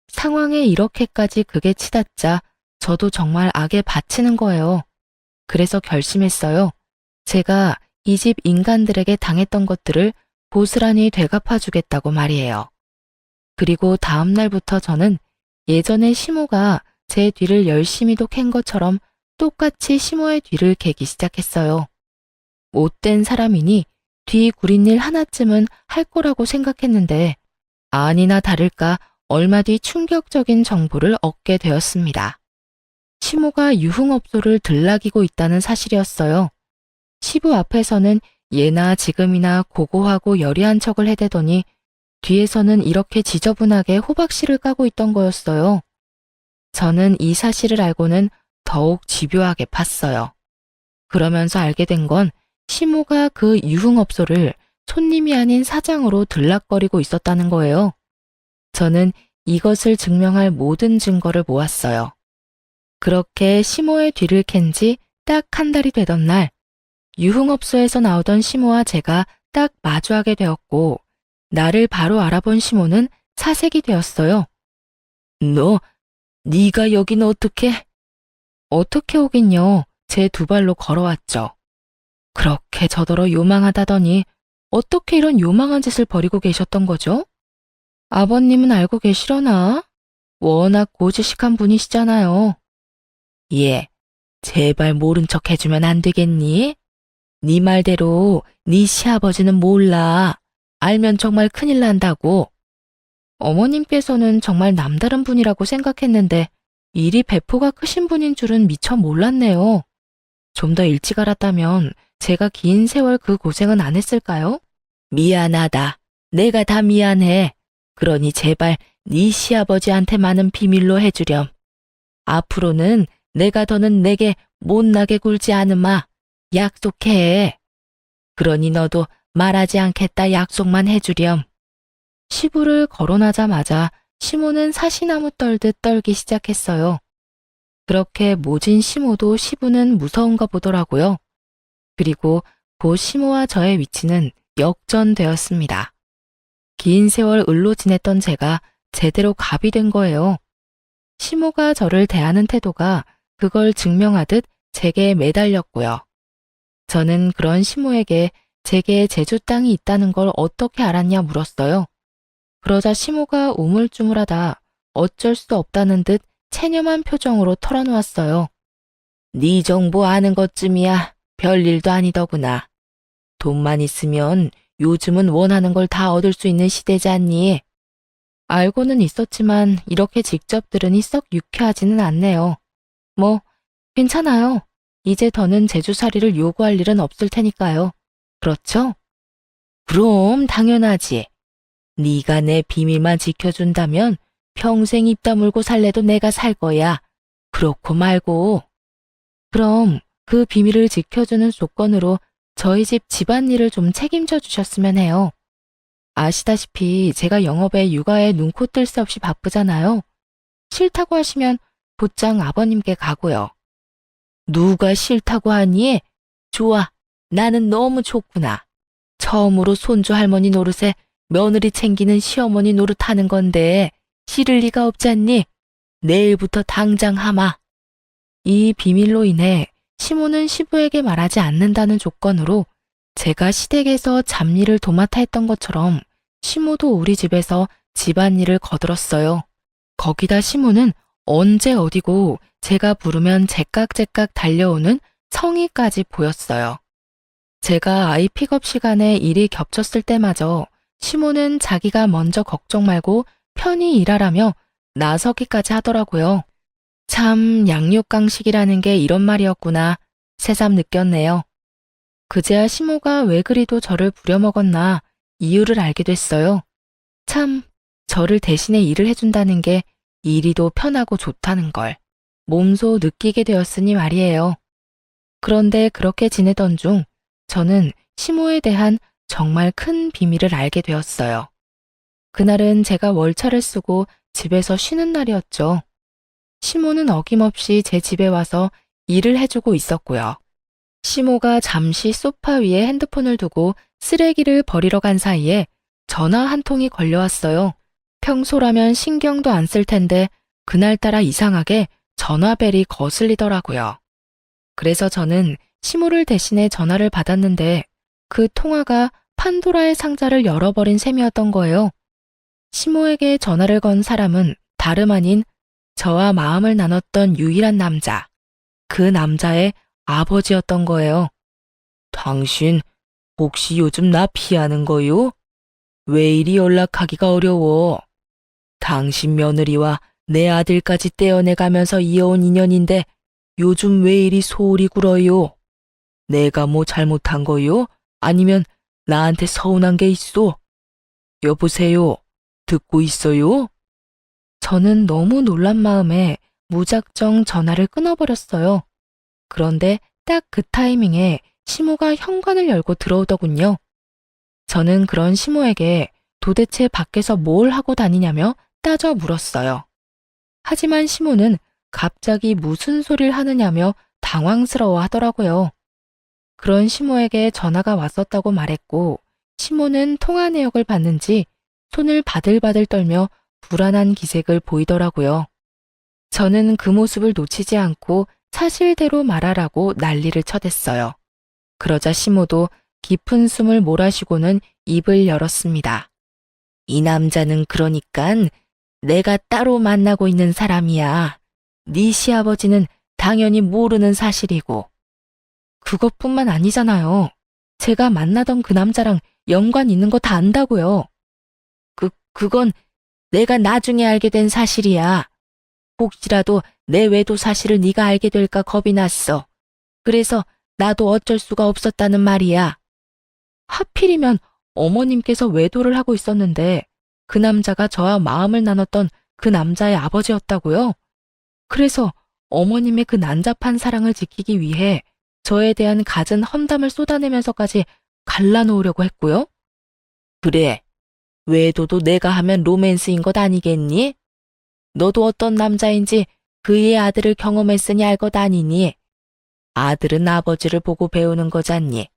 상황에 이렇게까지 극에 치닫자 저도 정말 악에 바치는 거예요. 그래서 결심했어요. 제가 이 집 인간들에게 당했던 것들을 고스란히 되갚아주겠다고 말이에요. 그리고 다음 날부터 저는 예전에 시모가 제 뒤를 열심히도 캔 것처럼 똑같이 시모의 뒤를 캐기 시작했어요. 못된 사람이니 뒤 구린 일 하나쯤은 할 거라고 생각했는데 아니나 다를까 얼마 뒤 충격적인 정보를 얻게 되었습니다. 시모가 유흥업소를 들락이고 있다는 사실이었어요. 시부 앞에서는 예나 지금이나 고고하고 여리한 척을 해대더니 뒤에서는 이렇게 지저분하게 호박씨를 까고 있던 거였어요. 저는 이 사실을 알고는 더욱 집요하게 팠어요. 그러면서 알게 된 건 시모가 그 유흥업소를 손님이 아닌 사장으로 들락거리고 있었다는 거예요. 저는 이것을 증명할 모든 증거를 모았어요. 그렇게 시모의 뒤를 캔 지 딱 한 달이 되던 날, 유흥업소에서 나오던 시모와 제가 딱 마주하게 되었고, 나를 바로 알아본 시모는 사색이 되었어요. 너, 네가 여긴 어떻게? 어떻게 오긴요. 제 두 발로 걸어왔죠. 그렇게 저더러 요망하다더니 어떻게 이런 요망한 짓을 벌이고 계셨던 거죠? 아버님은 알고 계시려나? 워낙 고지식한 분이시잖아요. 예, 제발 모른 척 해주면 안 되겠니? 네 말대로 네 시아버지는 몰라. 알면 정말 큰일 난다고. 어머님께서는 정말 남다른 분이라고 생각했는데 이리 배포가 크신 분인 줄은 미처 몰랐네요. 좀 더 일찍 알았다면 제가 긴 세월 그 고생은 안 했을까요? 미안하다. 내가 다 미안해. 그러니 제발 네 시아버지한테만은 비밀로 해주렴. 앞으로는 내가 더는 내게 못나게 굴지 않으마. 약속해. 그러니 너도 말하지 않겠다 약속만 해주렴. 시부를 거론하자마자 시모는 사시나무 떨듯 떨기 시작했어요. 그렇게 모진 시모도 시부는 무서운가 보더라고요. 그리고 고 시모와 저의 위치는 역전되었습니다. 긴 세월 을로 지냈던 제가 제대로 갑이 된 거예요. 시모가 저를 대하는 태도가 그걸 증명하듯 제게 매달렸고요. 저는 그런 시모에게 제게 제주 땅이 있다는 걸 어떻게 알았냐 물었어요. 그러자 시모가 우물쭈물하다 어쩔 수 없다는 듯 체념한 표정으로 털어놓았어요. 네 정보 아는 것쯤이야 별일도 아니더구나. 돈만 있으면 요즘은 원하는 걸 다 얻을 수 있는 시대지 않니? 알고는 있었지만 이렇게 직접 들으니 썩 유쾌하지는 않네요. 뭐 괜찮아요. 이제 더는 제주살이를 요구할 일은 없을 테니까요. 그렇죠? 그럼 당연하지. 네가 내 비밀만 지켜준다면 평생 입 다물고 살래도 내가 살 거야. 그렇고 말고. 그럼 그 비밀을 지켜주는 조건으로 저희 집 집안일을 좀 책임져 주셨으면 해요. 아시다시피 제가 영업에 육아에 눈코 뜰 새 없이 바쁘잖아요. 싫다고 하시면 곧장 아버님께 가고요. 누가 싫다고 하니? 좋아. 나는 너무 좋구나. 처음으로 손주 할머니 노릇에 며느리 챙기는 시어머니 노릇하는 건데 싫을 리가 없잖니? 내일부터 당장 하마. 이 비밀로 인해 시모는 시부에게 말하지 않는다는 조건으로 제가 시댁에서 잡일을 도맡아 했던 것처럼 시모도 우리 집에서 집안일을 거들었어요. 거기다 시모는 언제 어디고 제가 부르면 제깍제깍 달려오는 성의까지 보였어요. 제가 아이 픽업 시간에 일이 겹쳤을 때마저 시모는 자기가 먼저 걱정 말고 편히 일하라며 나서기까지 하더라고요. 참 양육강식이라는 게 이런 말이었구나 새삼 느꼈네요. 그제야 시모가 왜 그리도 저를 부려먹었나 이유를 알게 됐어요. 참 저를 대신에 일을 해준다는 게 이리도 편하고 좋다는 걸 몸소 느끼게 되었으니 말이에요. 그런데 그렇게 지내던 중 저는 시모에 대한 정말 큰 비밀을 알게 되었어요. 그날은 제가 월차를 쓰고 집에서 쉬는 날이었죠. 시모는 어김없이 제 집에 와서 일을 해주고 있었고요. 시모가 잠시 소파 위에 핸드폰을 두고 쓰레기를 버리러 간 사이에 전화 한 통이 걸려왔어요. 평소라면 신경도 안 쓸 텐데 그날따라 이상하게 전화벨이 거슬리더라고요. 그래서 저는 시모를 대신해 전화를 받았는데 그 통화가 판도라의 상자를 열어버린 셈이었던 거예요. 시모에게 전화를 건 사람은 다름 아닌 저와 마음을 나눴던 유일한 남자, 그 남자의 아버지였던 거예요. 당신 혹시 요즘 나 피하는 거요? 왜 이리 연락하기가 어려워? 당신 며느리와 내 아들까지 떼어내가면서 이어온 인연인데 요즘 왜 이리 소홀히 굴어요? 내가 뭐 잘못한 거요? 아니면 나한테 서운한 게 있어? 여보세요? 듣고 있어요? 저는 너무 놀란 마음에 무작정 전화를 끊어버렸어요. 그런데 딱 그 타이밍에 시모가 현관을 열고 들어오더군요. 저는 그런 시모에게 도대체 밖에서 뭘 하고 다니냐며 따져 물었어요. 하지만 시모는 갑자기 무슨 소리를 하느냐며 당황스러워 하더라고요. 그런 시모에게 전화가 왔었다고 말했고, 시모는 통화 내역을 봤는지 손을 바들바들 떨며 불안한 기색을 보이더라고요. 저는 그 모습을 놓치지 않고 사실대로 말하라고 난리를 쳐댔어요. 그러자 시모도 깊은 숨을 몰아쉬고는 입을 열었습니다. 이 남자는 그러니깐 내가 따로 만나고 있는 사람이야. 네 시아버지는 당연히 모르는 사실이고. 그것뿐만 아니잖아요. 제가 만나던 그 남자랑 연관 있는 거 다 안다고요. 그건 내가 나중에 알게 된 사실이야. 혹시라도 내 외도 사실을 네가 알게 될까 겁이 났어. 그래서 나도 어쩔 수가 없었다는 말이야. 하필이면 어머님께서 외도를 하고 있었는데 그 남자가 저와 마음을 나눴던 그 남자의 아버지였다고요? 그래서 어머님의 그 난잡한 사랑을 지키기 위해 저에 대한 갖은 험담을 쏟아내면서까지 갈라놓으려고 했고요? 그래, 외도도 내가 하면 로맨스인 것 아니겠니? 너도 어떤 남자인지 그의 아들을 경험했으니 알 것 아니니? 아들은 아버지를 보고 배우는 거잖니?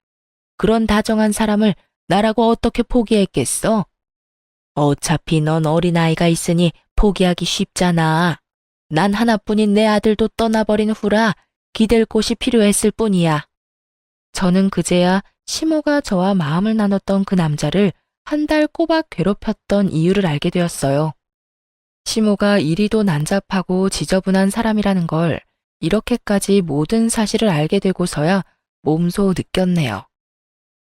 그런 다정한 사람을 나라고 어떻게 포기했겠어? 어차피 넌 어린아이가 있으니 포기하기 쉽잖아. 난 하나뿐인 내 아들도 떠나버린 후라 기댈 곳이 필요했을 뿐이야. 저는 그제야 시모가 저와 마음을 나눴던 그 남자를 한 달 꼬박 괴롭혔던 이유를 알게 되었어요. 시모가 이리도 난잡하고 지저분한 사람이라는 걸 이렇게까지 모든 사실을 알게 되고서야 몸소 느꼈네요.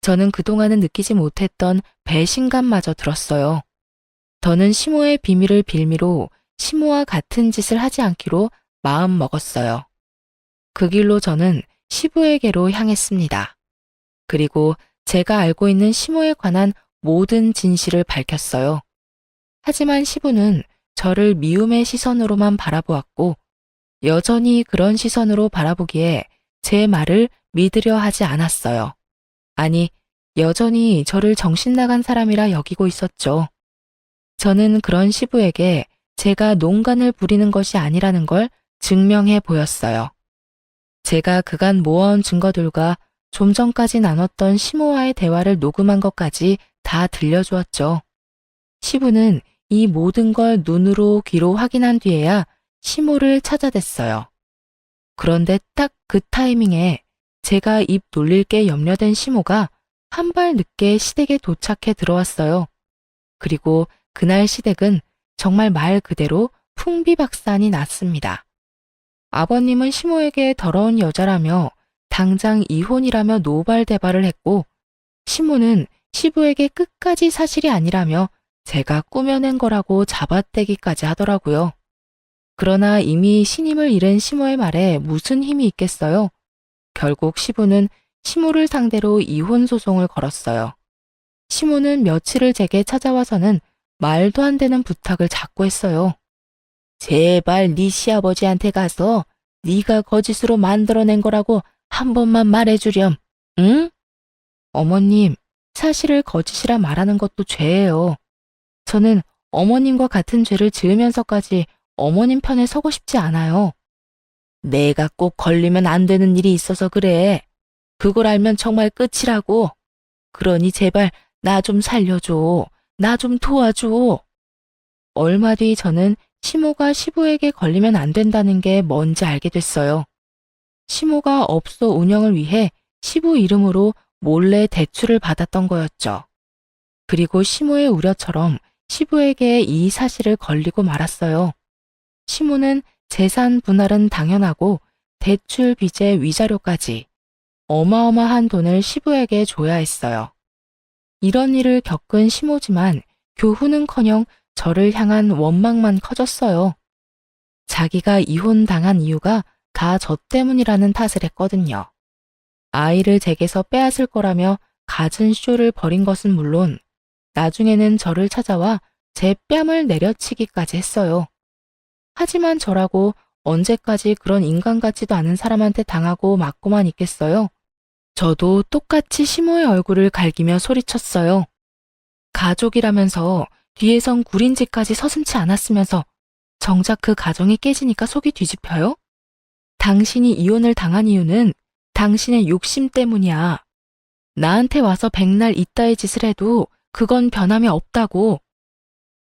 저는 그동안은 느끼지 못했던 배신감마저 들었어요. 더는 시모의 비밀을 빌미로 시모와 같은 짓을 하지 않기로 마음 먹었어요. 그 길로 저는 시부에게로 향했습니다. 그리고 제가 알고 있는 시모에 관한 모든 진실을 밝혔어요. 하지만 시부는 저를 미움의 시선으로만 바라보았고 여전히 그런 시선으로 바라보기에 제 말을 믿으려 하지 않았어요. 아니, 여전히 저를 정신나간 사람이라 여기고 있었죠. 저는 그런 시부에게 제가 농간을 부리는 것이 아니라는 걸 증명해 보였어요. 제가 그간 모아온 증거들과 좀 전까지 나눴던 시모와의 대화를 녹음한 것까지 다 들려주었죠. 시부는 이 모든 걸 눈으로 귀로 확인한 뒤에야 시모를 찾아댔어요. 그런데 딱 그 타이밍에 제가 입 놀릴 게 염려된 시모가 한 발 늦게 시댁에 도착해 들어왔어요. 그리고 그날 시댁은 정말 말 그대로 풍비박산이 났습니다. 아버님은 시모에게 더러운 여자라며 당장 이혼이라며 노발대발을 했고 시모는 시부에게 끝까지 사실이 아니라며 제가 꾸며낸 거라고 잡아떼기까지 하더라고요. 그러나 이미 신임을 잃은 시모의 말에 무슨 힘이 있겠어요? 결국 시부는 시모를 상대로 이혼 소송을 걸었어요. 시모는 며칠을 제게 찾아와서는 말도 안 되는 부탁을 자꾸 했어요. 제발 네 시아버지한테 가서 네가 거짓으로 만들어낸 거라고 한 번만 말해주렴. 응? 어머님, 사실을 거짓이라 말하는 것도 죄예요. 저는 어머님과 같은 죄를 지으면서까지 어머님 편에 서고 싶지 않아요. 내가 꼭 걸리면 안 되는 일이 있어서 그래. 그걸 알면 정말 끝이라고. 그러니 제발 나 좀 살려줘. 나 좀 도와줘. 얼마 뒤 저는 시모가 시부에게 걸리면 안 된다는 게 뭔지 알게 됐어요. 시모가 업소 운영을 위해 시부 이름으로 몰래 대출을 받았던 거였죠. 그리고 시모의 우려처럼 시부에게 이 사실을 걸리고 말았어요. 시모는 재산 분할은 당연하고 대출 빚의 위자료까지 어마어마한 돈을 시부에게 줘야 했어요. 이런 일을 겪은 시모지만 교훈은커녕 저를 향한 원망만 커졌어요. 자기가 이혼당한 이유가 다 저 때문이라는 탓을 했거든요. 아이를 제게서 빼앗을 거라며 갖은 쇼를 벌인 것은 물론 나중에는 저를 찾아와 제 뺨을 내려치기까지 했어요. 하지만 저라고 언제까지 그런 인간 같지도 않은 사람한테 당하고 맞고만 있겠어요? 저도 똑같이 시모의 얼굴을 갈기며 소리쳤어요. 가족이라면서 뒤에선 구린짓까지 서슴지 않았으면서 정작 그 가정이 깨지니까 속이 뒤집혀요? 당신이 이혼을 당한 이유는 당신의 욕심 때문이야. 나한테 와서 백날 이따의 짓을 해도 그건 변함이 없다고.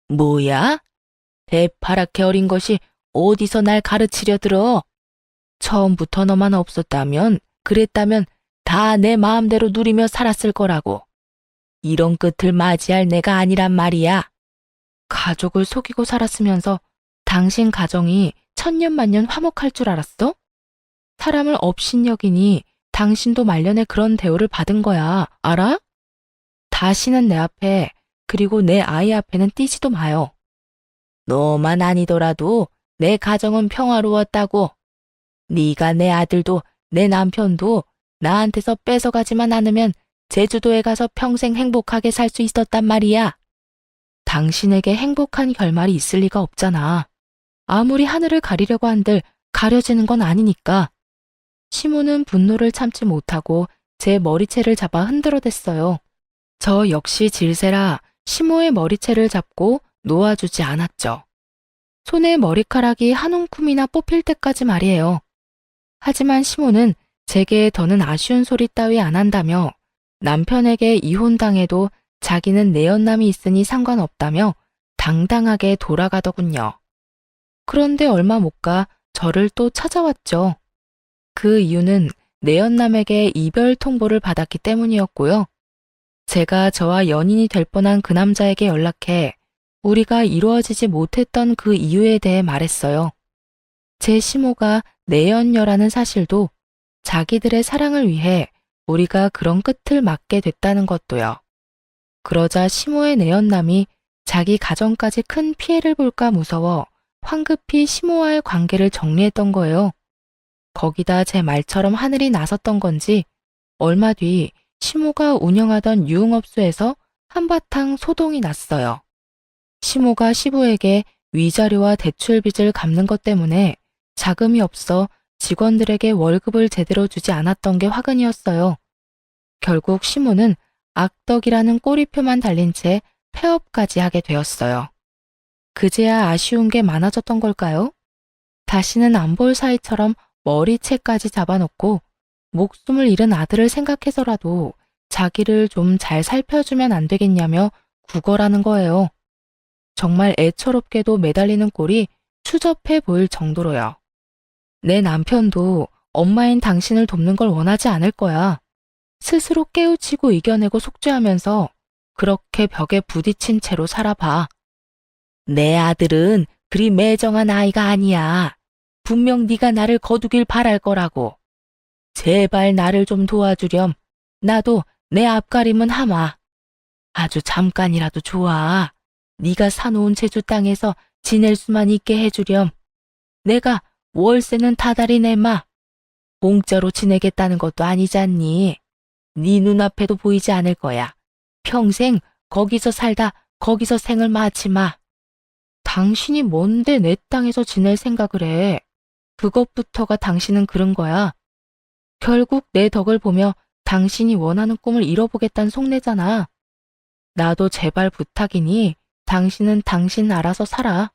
뭐야? 대파랗게 어린 것이 어디서 날 가르치려 들어? 처음부터 너만 없었다면, 그랬다면 다 내 마음대로 누리며 살았을 거라고. 이런 끝을 맞이할 내가 아니란 말이야. 가족을 속이고 살았으면서 당신 가정이 천년만년 화목할 줄 알았어? 사람을 업신여기니 당신도 말년에 그런 대우를 받은 거야. 알아? 다시는 내 앞에, 그리고 내 아이 앞에는 띄지도 마요. 너만 아니더라도 내 가정은 평화로웠다고. 네가 내 아들도 내 남편도 나한테서 뺏어가지만 않으면 제주도에 가서 평생 행복하게 살 수 있었단 말이야. 당신에게 행복한 결말이 있을 리가 없잖아. 아무리 하늘을 가리려고 한들 가려지는 건 아니니까. 시모는 분노를 참지 못하고 제 머리채를 잡아 흔들어댔어요. 저 역시 질세라 시모의 머리채를 잡고 놓아주지 않았죠. 손에 머리카락이 한 움큼이나 뽑힐 때까지 말이에요. 하지만 시모는 제게 더는 아쉬운 소리 따위 안 한다며 남편에게 이혼당해도 자기는 내연남이 있으니 상관없다며 당당하게 돌아가더군요. 그런데 얼마 못 가 저를 또 찾아왔죠. 그 이유는 내연남에게 이별 통보를 받았기 때문이었고요. 제가 저와 연인이 될 뻔한 그 남자에게 연락해 우리가 이루어지지 못했던 그 이유에 대해 말했어요. 제 시모가 내연녀라는 사실도, 자기들의 사랑을 위해 우리가 그런 끝을 맞게 됐다는 것도요. 그러자 시모의 내연남이 자기 가정까지 큰 피해를 볼까 무서워 황급히 시모와의 관계를 정리했던 거예요. 거기다 제 말처럼 하늘이 나섰던 건지 얼마 뒤 시모가 운영하던 유흥업소에서 한바탕 소동이 났어요. 시모가 시부에게 위자료와 대출빚을 갚는 것 때문에 자금이 없어 직원들에게 월급을 제대로 주지 않았던 게 화근이었어요. 결국 시모는 악덕이라는 꼬리표만 달린 채 폐업까지 하게 되었어요. 그제야 아쉬운 게 많아졌던 걸까요? 다시는 안 볼 사이처럼 머리채까지 잡아놓고 목숨을 잃은 아들을 생각해서라도 자기를 좀 잘 살펴주면 안 되겠냐며 구걸하는 거예요. 정말 애처롭게도 매달리는 꼴이 추접해 보일 정도로요. 내 남편도 엄마인 당신을 돕는 걸 원하지 않을 거야. 스스로 깨우치고 이겨내고 속죄하면서 그렇게 벽에 부딪힌 채로 살아봐. 내 아들은 그리 매정한 아이가 아니야. 분명 네가 나를 거두길 바랄 거라고. 제발 나를 좀 도와주렴. 나도 내 앞가림은 하마. 아주 잠깐이라도 좋아. 네가 사놓은 제주 땅에서 지낼 수만 있게 해주렴. 내가 월세는 다달이 내마. 공짜로 지내겠다는 것도 아니잖니. 네 눈앞에도 보이지 않을 거야. 평생 거기서 살다 거기서 생을 마치마. 당신이 뭔데 내 땅에서 지낼 생각을 해. 그것부터가 당신은 그런 거야. 결국 내 덕을 보며 당신이 원하는 꿈을 이뤄보겠다는 속내잖아. 나도 제발 부탁이니 당신은 당신 알아서 살아.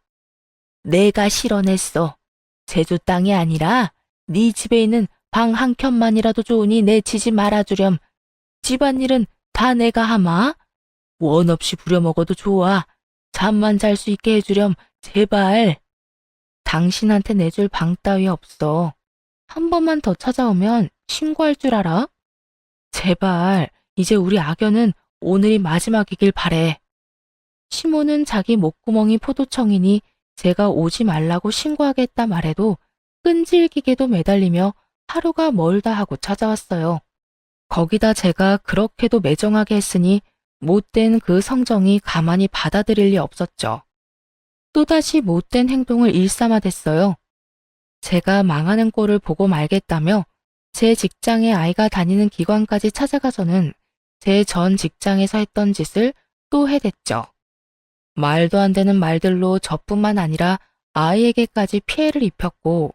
내가 실언했어. 제주 땅이 아니라 네 집에 있는 방 한 켠만이라도 좋으니 내치지 말아주렴. 집안일은 다 내가 하마. 원 없이 부려먹어도 좋아. 잠만 잘 수 있게 해주렴. 제발. 당신한테 내줄 방 따위 없어. 한 번만 더 찾아오면 신고할 줄 알아? 제발, 이제 우리 악연은 오늘이 마지막이길 바래. 시모는 자기 목구멍이 포도청이니 제가 오지 말라고 신고하겠다 말해도 끈질기게도 매달리며 하루가 멀다 하고 찾아왔어요. 거기다 제가 그렇게도 매정하게 했으니 못된 그 성정이 가만히 받아들일 리 없었죠. 또다시 못된 행동을 일삼아댔어요. 제가 망하는 꼴을 보고 말겠다며 제 직장에 아이가 다니는 기관까지 찾아가서는 제 전 직장에서 했던 짓을 또 해댔죠. 말도 안 되는 말들로 저뿐만 아니라 아이에게까지 피해를 입혔고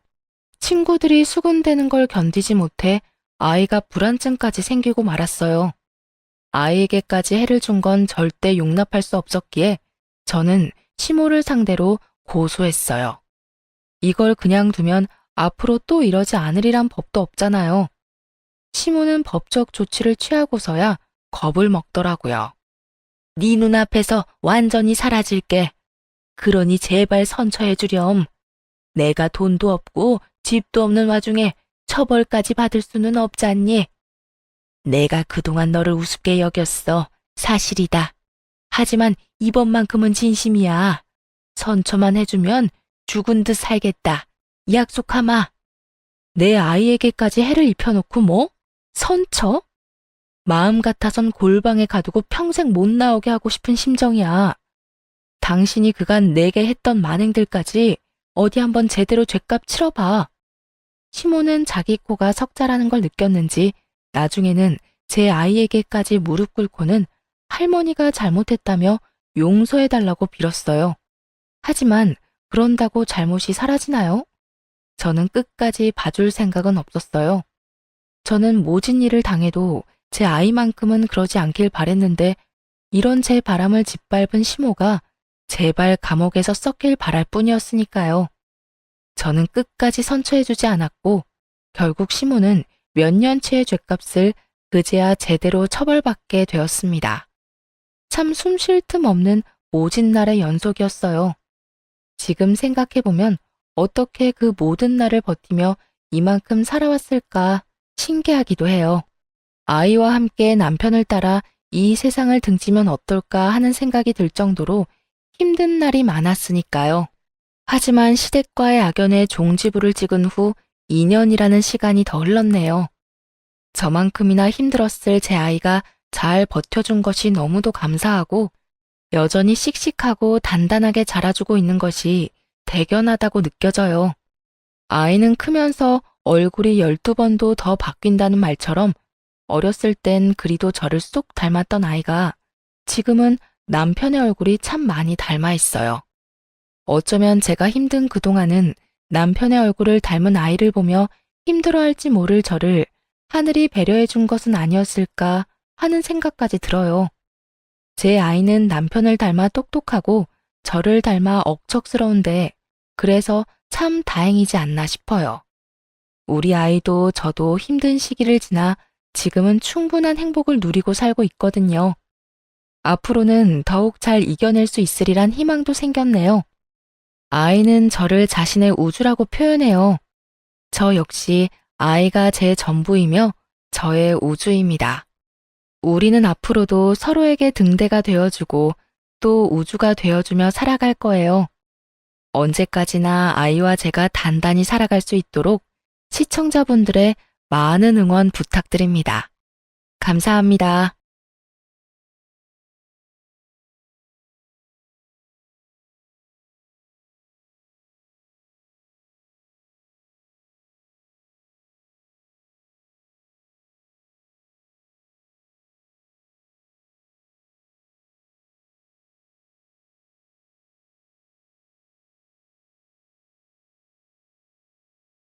친구들이 수군대는 걸 견디지 못해 아이가 불안증까지 생기고 말았어요. 아이에게까지 해를 준 건 절대 용납할 수 없었기에 저는 시모를 상대로 고소했어요. 이걸 그냥 두면 앞으로 또 이러지 않으리란 법도 없잖아요. 시모는 법적 조치를 취하고서야 겁을 먹더라고요. 네 눈앞에서 완전히 사라질게. 그러니 제발 선처해 주렴. 내가 돈도 없고 집도 없는 와중에 처벌까지 받을 수는 없잖니. 내가 그동안 너를 우습게 여겼어. 사실이다. 하지만 이번만큼은 진심이야. 선처만 해주면 죽은 듯 살겠다. 약속하마. 내 아이에게까지 해를 입혀놓고 뭐? 선처? 마음 같아선 골방에 가두고 평생 못 나오게 하고 싶은 심정이야. 당신이 그간 내게 했던 만행들까지 어디 한번 제대로 죗값 치러봐. 시모는 자기 코가 석자라는 걸 느꼈는지 나중에는 제 아이에게까지 무릎 꿇고는 할머니가 잘못했다며 용서해달라고 빌었어요. 하지만 그런다고 잘못이 사라지나요? 저는 끝까지 봐줄 생각은 없었어요. 저는 모진 일을 당해도 제 아이만큼은 그러지 않길 바랬는데 이런 제 바람을 짓밟은 시모가 제발 감옥에서 썩길 바랄 뿐이었으니까요. 저는 끝까지 선처해주지 않았고 결국 시모는 몇 년치의 죗값을 그제야 제대로 처벌받게 되었습니다. 참 숨 쉴 틈 없는 모진 날의 연속이었어요. 지금 생각해보면 어떻게 그 모든 날을 버티며 이만큼 살아왔을까 신기하기도 해요. 아이와 함께 남편을 따라 이 세상을 등지면 어떨까 하는 생각이 들 정도로 힘든 날이 많았으니까요. 하지만 시댁과의 악연에 종지부를 찍은 후 2년이라는 시간이 더 흘렀네요. 저만큼이나 힘들었을 제 아이가 잘 버텨준 것이 너무도 감사하고 여전히 씩씩하고 단단하게 자라주고 있는 것이 대견하다고 느껴져요. 아이는 크면서 얼굴이 12번도 더 바뀐다는 말처럼 어렸을 땐 그리도 저를 쏙 닮았던 아이가 지금은 남편의 얼굴이 참 많이 닮아 있어요. 어쩌면 제가 힘든 그동안은 남편의 얼굴을 닮은 아이를 보며 힘들어할지 모를 저를 하늘이 배려해 준 것은 아니었을까 하는 생각까지 들어요. 제 아이는 남편을 닮아 똑똑하고 저를 닮아 억척스러운데 그래서 참 다행이지 않나 싶어요. 우리 아이도 저도 힘든 시기를 지나 지금은 충분한 행복을 누리고 살고 있거든요. 앞으로는 더욱 잘 이겨낼 수 있으리란 희망도 생겼네요. 아이는 저를 자신의 우주라고 표현해요. 저 역시 아이가 제 전부이며 저의 우주입니다. 우리는 앞으로도 서로에게 등대가 되어주고 또 우주가 되어주며 살아갈 거예요. 언제까지나 아이와 제가 단단히 살아갈 수 있도록 시청자분들의 많은 응원 부탁드립니다. 감사합니다.